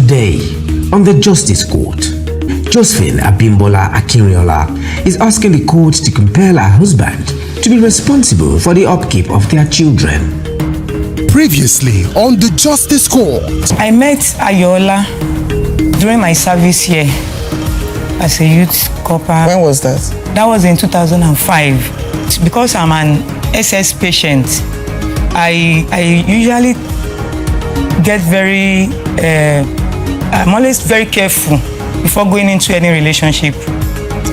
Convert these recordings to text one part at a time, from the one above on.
Today, on the Justice Court, Josephine Abimbola Akinriola is asking the court to compel her husband to be responsible for the upkeep of their children. Previously on the Justice Court. I met Ayola during my service here as a youth corper. When was that? That was in 2005. Because I'm an SS patient, I usually get I'm always very careful before going into any relationship.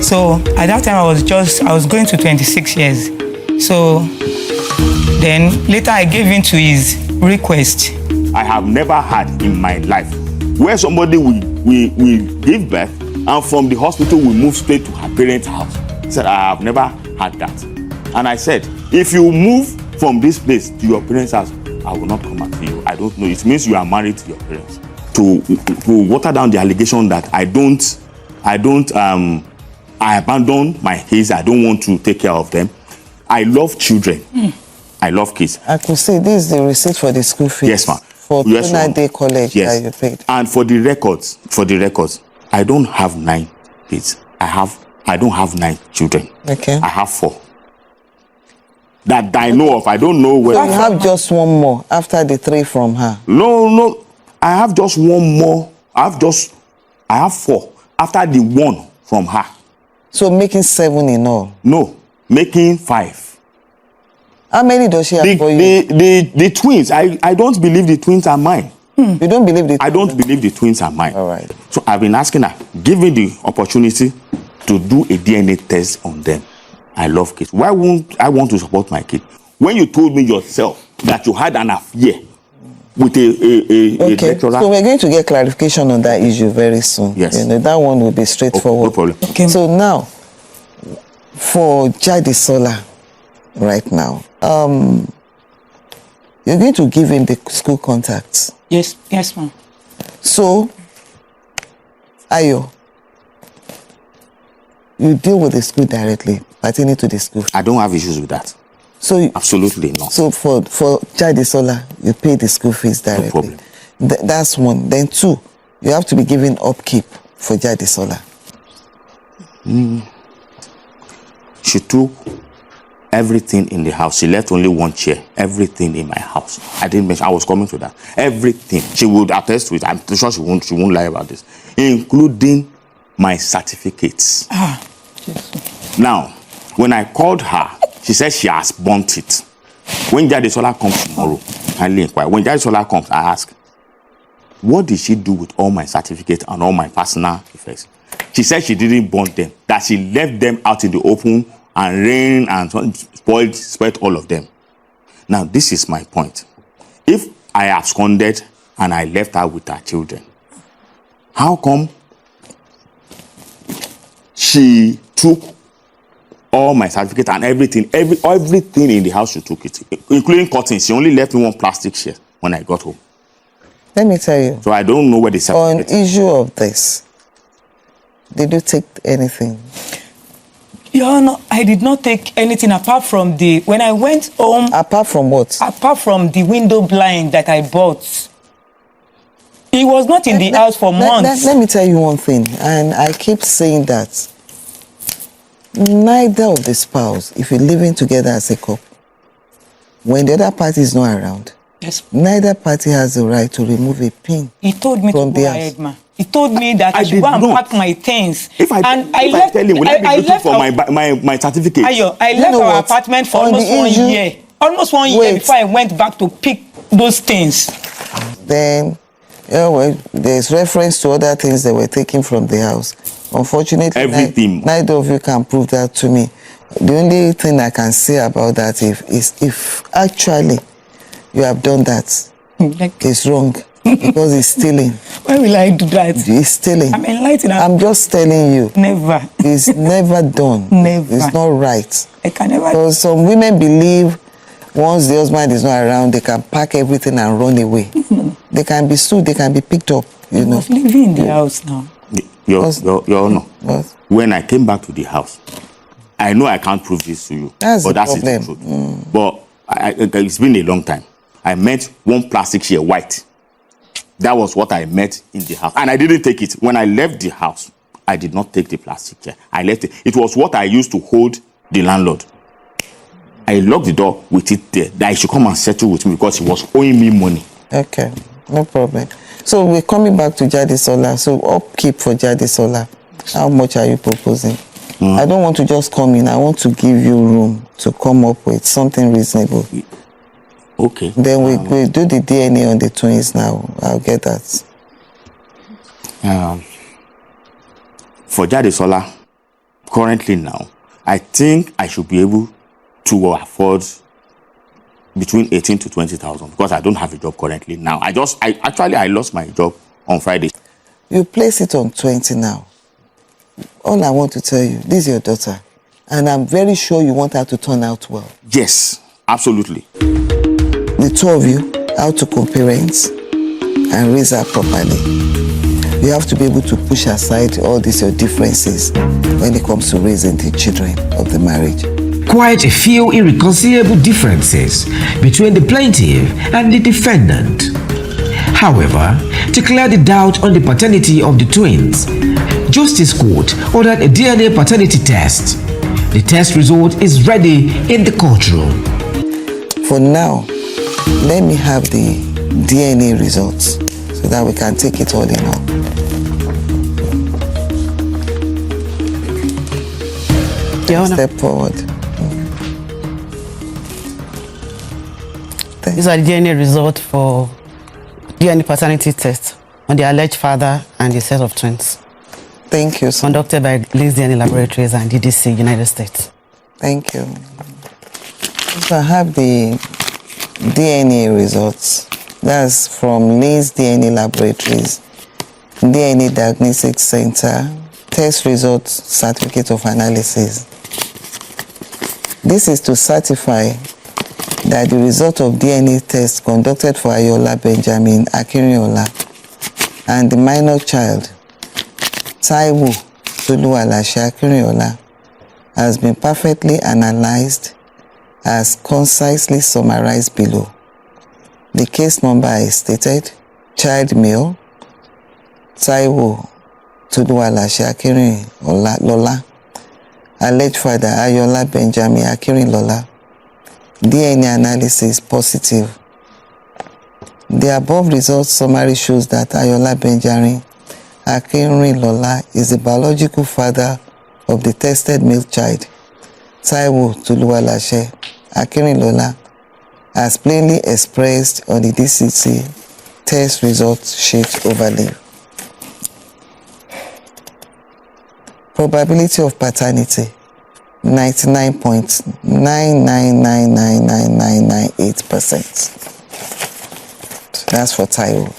So at that time I was going to 26 years. So then later I gave in to his request. I have never had in my life where somebody will give birth and from the hospital will move straight to her parents' house. I said, I have never had that. And I said, if you move from this place to your parents' house, I will not come after you. I don't know. It means you are married to your parents. To water down the allegation that I abandon my kids. I don't want to take care of them. I love children. I love kids. I could say this is the receipt for the school fees. Yes, ma'am. For Paternity Day College that you paid. And for the records, I don't have 9 kids. I don't have 9 children. Okay. I have 4. That I know of. I don't know where. So you have just one more after the 3 from her? No. I have just one more. I have 4 after the 1 from her. So making 7 in all? No, making 5. How many does she have for you? The twins. I don't believe the twins are mine. You don't believe the twins? I don't believe the twins are mine. All right. So I've been asking her, give me the opportunity to do a DNA test on them. I love kids. Why won't I want to support my kid? When you told me yourself that you had an affair with a lecturer. So we're going to get clarification on that issue very soon. Yes. That one will be straightforward. No problem. Okay. So now, for Jadisola, right now, you're going to give him the school contacts. Yes, ma'am. So, Ayo, you deal with the school directly, pertaining to the school. I don't have issues with that. So absolutely not. So for Jadisola, you pay the school fees directly. No problem. That's one. Then 2, you have to be giving upkeep for Jadisola. She took everything in the house. She left only 1 chair. Everything in my house. I didn't mention. I was coming to that. Everything. She would attest to it. I'm sure she won't lie about this, including my certificates. Yes. Now, when I called her, she said she has burnt it. When Jadisola comes tomorrow, kindly inquire. When Jadisola comes, I ask, what did she do with all my certificates and all my personal effects? She said she didn't burn them, that she left them out in the open and rain and spoiled all of them. Now, this is my point. If I absconded and I left her with her children, how come she took all my certificates and everything in the house? She took it, including curtains. She only left me 1 plastic chair when I got home. Let me tell you. So I don't know where the certificate on issue of this, did you take anything? Your Honor, I did not take anything apart from when I went home. Apart from what? Apart from the window blind that I bought. He was not in the house for months. Let me tell you one thing, and I keep saying that. Neither of the spouse, if you're living together as a couple, when the other party is not around, yes, neither party has the right to remove a pin. He told me to go ahead, ma. He told me that I should go and pack my things. If I tell him, will I be looking for my certificate? I left our apartment for almost 1 year. Almost 1 year before I went back to pick those things. Then, there's reference to other things that were taken from the house. Unfortunately, neither of you can prove that to me. The only thing I can say about that is if actually you have done that, it's wrong. Because it's stealing. Why will I do that? It's stealing. I'm enlightened. I'm just telling you. Never. It's never done. Never. It's not right. I can never. Because some women believe once the husband is not around, they can pack everything and run away. They can be sued, they can be picked up. You know. I was living in the house now. Your Honor, when I came back to the house, I know I can't prove this to you. That's but the that's problem. the truth. But it's been a long time. I met 1 plastic chair, white. That was what I met in the house. And I didn't take it. When I left the house, I did not take the plastic chair. I left it. It was what I used to hold the landlord. I locked the door with it there. That he should come and settle with me because he was owing me money. Okay, no problem. So we're coming back to Jadesola. So upkeep for Jadesola. How much are you proposing? I don't want to just come in. I want to give you room to come up with something reasonable. Okay. Then we do the DNA on the twins now. I'll get that. For Jadesola, currently now, I think I should be able to afford between 18 to 20,000 because I don't have a job currently now. I lost my job on Friday. You place it on 20 now. All I want to tell you, this is your daughter, and I'm very sure you want her to turn out well. Yes, absolutely. The two of you, how to co-parent and raise her properly. You have to be able to push aside all these your differences when it comes to raising the children of the marriage. Quite a few irreconcilable differences between the plaintiff and the defendant. However, to clear the doubt on the paternity of the twins, Justice Court ordered a DNA paternity test. The test result is ready in the courtroom. For now, let me have the DNA results so that we can take it all in all. Step forward. These are the DNA results for DNA paternity test on the alleged father and the set of twins. Thank you, sir. Conducted by Liz DNA Laboratories and DDC, United States. Thank you. So I have the DNA results. That's from Liz DNA Laboratories, DNA Diagnostic Center, test results, certificate of analysis. This is to certify that the result of DNA test conducted for Ayola Benjamin Akinriola and the minor child, Taiwo Toluwalashe Akinriola, has been perfectly analyzed as concisely summarized below. The case number is stated: child male, Taiwo Toluwalashe Akinriola, alleged father Ayola Benjamin Akinriola. DNA analysis positive. The above results summary shows that Ayola Benjamin Akinriola is the biological father of the tested male child, Taiwo Toluwalashe Akinriola, as plainly expressed on the DCC test results sheet overlay. Probability of paternity 99.9999998%. That's for Taiwo.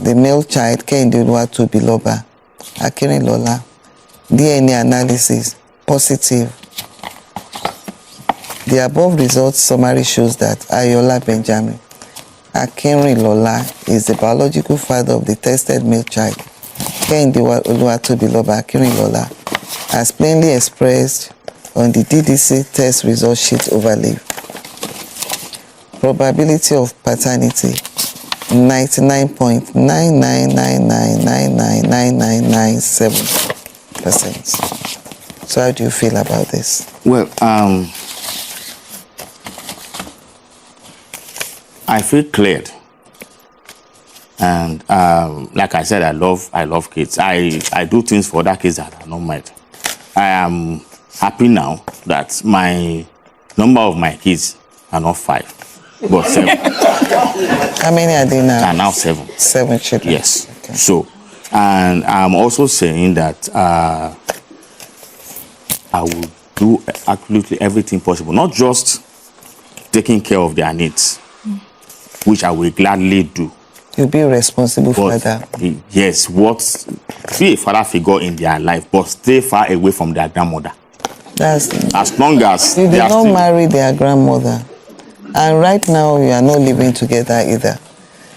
The male child, Kehinde Oluwatobiloba Akinriola, DNA analysis positive. The above results summary shows that Ayola Benjamin Akinriola is the biological father of the tested male child, Kehinde Oluwatobiloba Akinriola, as plainly expressed on the DDC test result sheet overlay. Probability of paternity 99.999999997%. So how do you feel about this? Well, I feel cleared. And like I said, I love kids. I do things for other kids that are not mine. I am happy now that my number of my kids are not 5, but 7. How many are they now? Are now 7. 7 children. Yes. Okay. So, and I'm also saying that I will do absolutely everything possible, not just taking care of their needs, which I will gladly do. You'll be responsible for that. Yes, be a father figure in their life, but stay far away from their grandmother. That's as long as you did not marry their grandmother, and right now you are not living together either.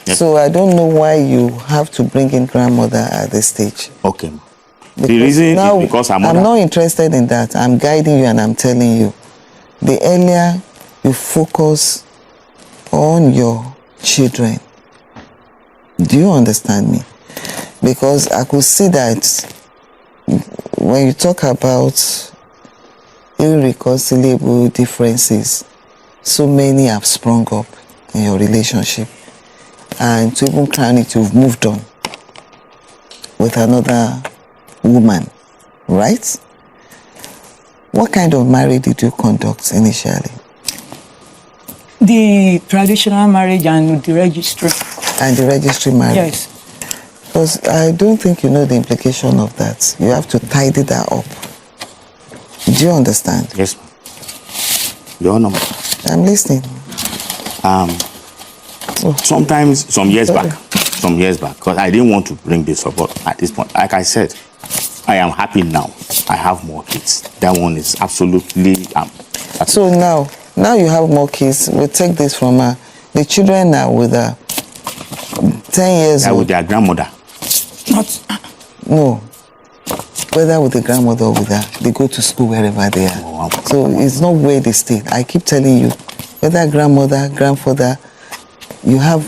Yes. So I don't know why you have to bring in grandmother at this stage. Okay. The reason is because I'm not interested in that. I'm guiding you and I'm telling you. The earlier you focus on your children. Do you understand me? Because I could see that when you talk about irreconcilable differences, so many have sprung up in your relationship. And to even crown it, you've moved on with another woman, right? What kind of marriage did you conduct initially? The traditional marriage and the registry. And the registry marriage? Yes. Because I don't think you know the implication of that. You have to tidy that up. Do you understand? Yes, ma'am. Your Honor. I'm listening. Sometimes, some years back, because I didn't want to bring this up, but at this point, like I said, I am happy now. I have more kids. That one is absolutely... So now you have more kids. We'll take this from her. The children are with her 10 years old. With their grandmother. No. Whether with the grandmother or with her, they go to school wherever they are. So it's not where they stay. I keep telling you, whether grandmother, grandfather, you are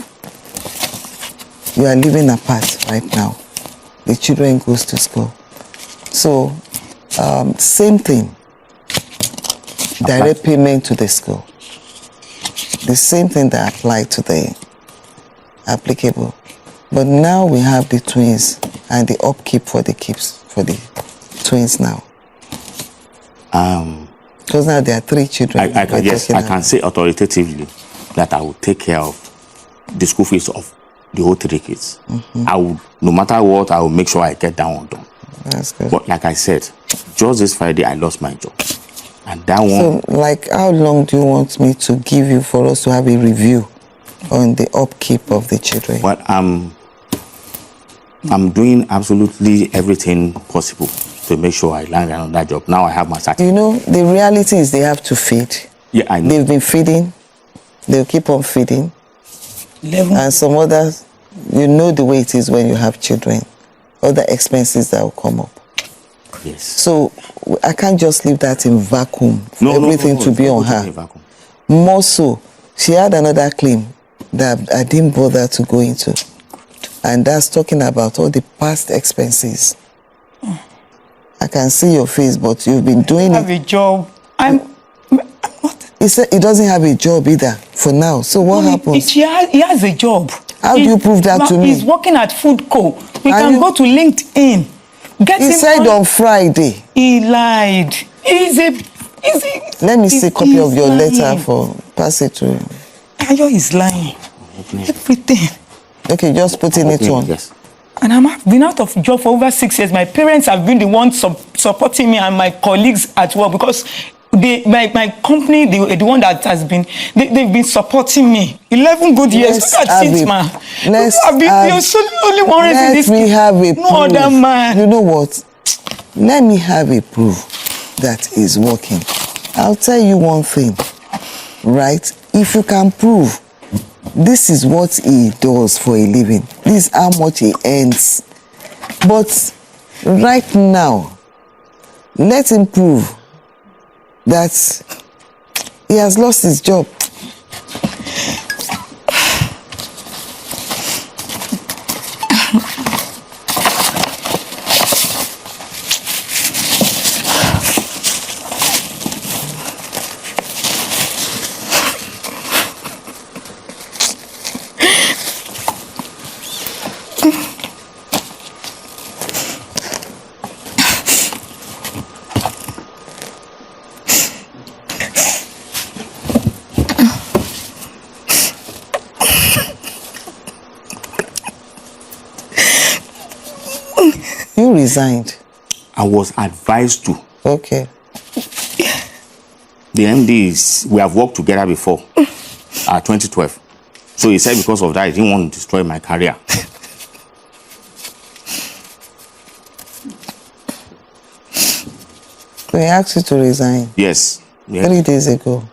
living apart right now. The children goes to school. So, same thing. Direct payment to the school. The same thing that applied to the applicable. But now we have the twins and the upkeep for the twins now. Because now there are 3 children. I can say authoritatively that I will take care of the school fees of the whole 3 kids. I will, no matter what, I will make sure I get that one done. That's good. But like I said, just this Friday I lost my job. And that one... So, like, how long do you want me to give you for us to have a review on the upkeep of the children? Well, I'm doing absolutely everything possible to make sure I land another job. Now I have my certificate. You know, the reality is they have to feed. Yeah, I know. They've been feeding. They'll keep on feeding. 11. And some others, you know the way it is when you have children. Other expenses that will come up. Yes. So I can't just leave that in vacuum for everything to be on her. More so, she had another claim that I didn't bother to go into. And that's talking about all the past expenses. I can see your face, but you've been doing it. I have a job. I'm what? He said he doesn't have a job either for now. So what happens? He has a job. How do you prove that to me? He's working at Food Co. We can go to LinkedIn. He said on Friday. He lied. Let me see a copy of your letter for pass it to him. Ayo is lying. Everything. Okay, just putting it on. Yes. And I've been out of job for over 6 years. My parents have been the ones supporting me and my colleagues at work because my company, the one that has been, they've been supporting me. 11 good years. Look at it, man. You're the only one raising this. Let me have a proof. No other man. You know what? Let me have a proof that is working. I'll tell you one thing, right? If you can prove this is what he does for a living, this is how much he earns. But right now, let him prove that he has lost his job. You resigned. I was advised to. Okay. The MD is, we have worked together before, 2012. So he said because of that, he didn't want to destroy my career. They asked you to resign. Yes. 3 days ago.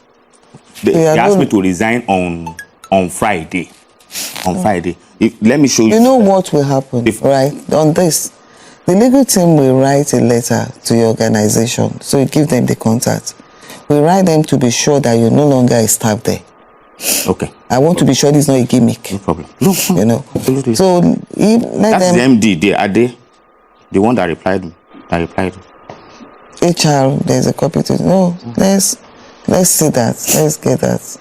They asked me to resign on Friday. On Friday. Let me show you. You know what will happen, right? On this, the legal team will write a letter to your organization. So you give them the contact. We write them to be sure that you're no longer a staff there. Okay. I want to be sure it's not a gimmick. No problem. No, you know. Absolutely. So let that's them. the MD. Are they the one that replied? HR. There's a copy to. No. Let's see that. Let's get that.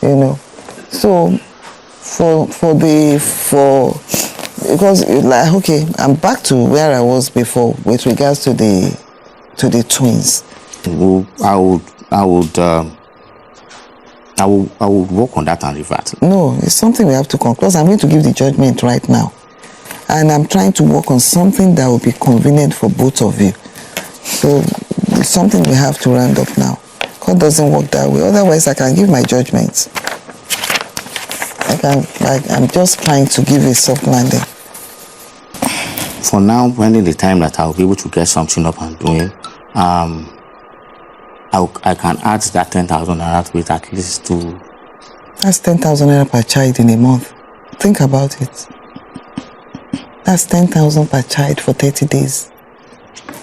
You know. So because like okay, I'm back to where I was before with regards to the twins. Well, I would work on that and revert. No, it's something we have to conclude. I'm going to give the judgment right now. And I'm trying to work on something that will be convenient for both of you. So it's something we have to round up now. God doesn't work that way. Otherwise, I can give my judgment. I'm just trying to give a soft landing. For now, pending the time that I'll be able to get something up and doing, I can add that 10,000 naira to it at least to. That's 10,000 naira per child in a month. Think about it. That's 10,000 per child for 30 days.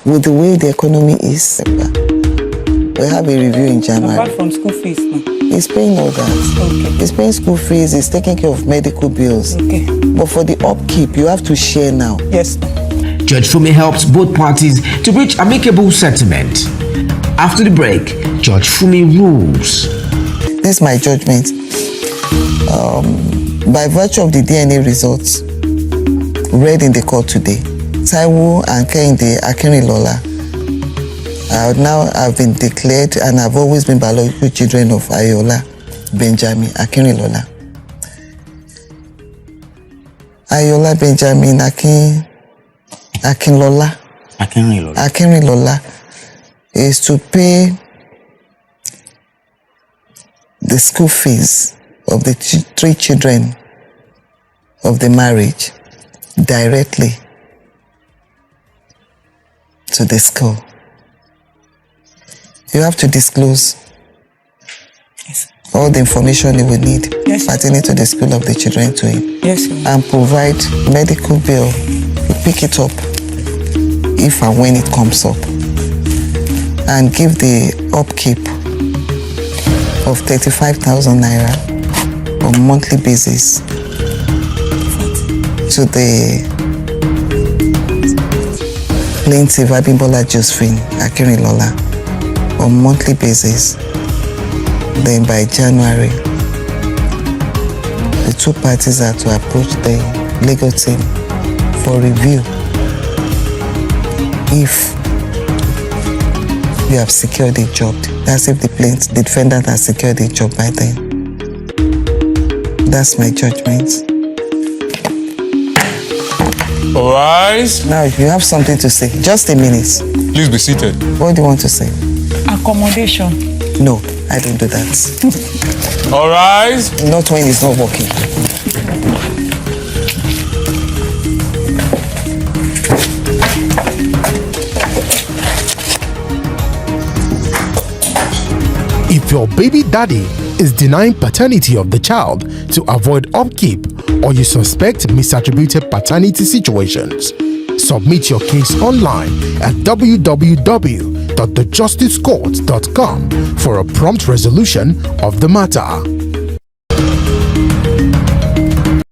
With the way the economy is, we have a review in January. Apart from school fees, no? He's paying all that. Okay. He's paying school fees, he's taking care of medical bills. Okay. But for the upkeep, you have to share now. Yes. Judge Fumi helps both parties to reach amicable settlement. After the break, Judge Fumi rules. This is my judgment. By virtue of the DNA results read in the court today, Taiwo and Kehinde Akinrilola have been declared and have always been biological children of Ayola Benjamin Akinrilola. Ayola Benjamin Akinrilola is to pay the school fees of the 3 children of the marriage directly to the school. You have to disclose all the information you will need pertaining to the school of the children to him. Yes, and provide medical bill. You pick it up if and when it comes up. And give the upkeep of 35,000 naira on a monthly basis to the plaintiff Abimbola Josephine Akinrilola on a monthly basis. Then by January, the 2 parties are to approach the legal team for review. If you have secured a job, that's if the defendant has secured a job by then. That's my judgment. All rise. Now, if you have something to say, just a minute. Please be seated. What do you want to say? Accommodation. No, I don't do that. All rise. Not when it's not working. If your baby daddy is denying paternity of the child to avoid upkeep, or you suspect misattributed paternity situations, submit your case online at www.thejusticescourt.com for a prompt resolution of the matter.